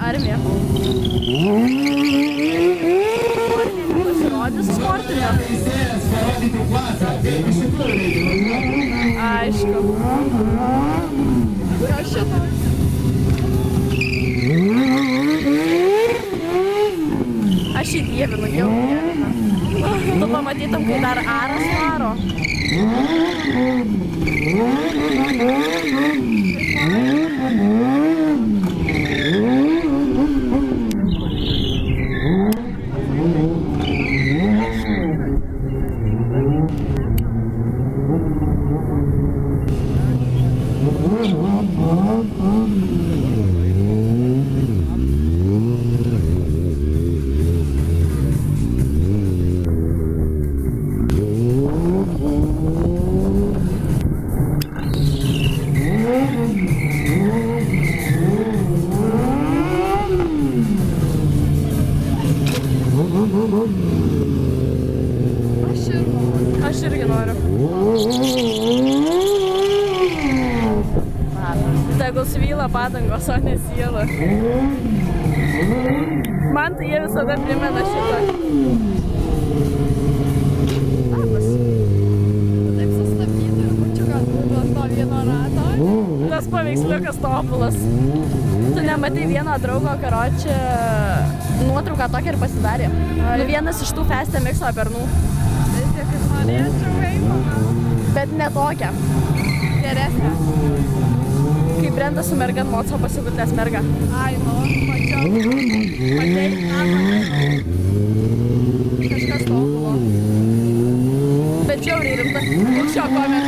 Armija. Pasirodys sportinio. Aišku. Kas šito? Aš jį dievinu, jau dievinu. Tu pamatytum, kai dar aras varo. Aš irgi noriu. Tegul svyla padangos, o nesyla. Man tai jie visada primena šitą. Labas. Taip sustabdyti ir bučiuką ant to vieno rato. Tas paveiksliukas tobulas. Tu nematei vieno draugo, karočią nuotrauką tokią ir pasidarė. Vienas iš tų Fast MX bernų. Kaip norėčiau eimą. Bet ne tokią. Geresnę. Kai Brendas su merga moco pasikutlės merga. Ai, nu, mačiau. Matei? Kažkas to buvo. Bet žiauriai rimta. Šio komentas.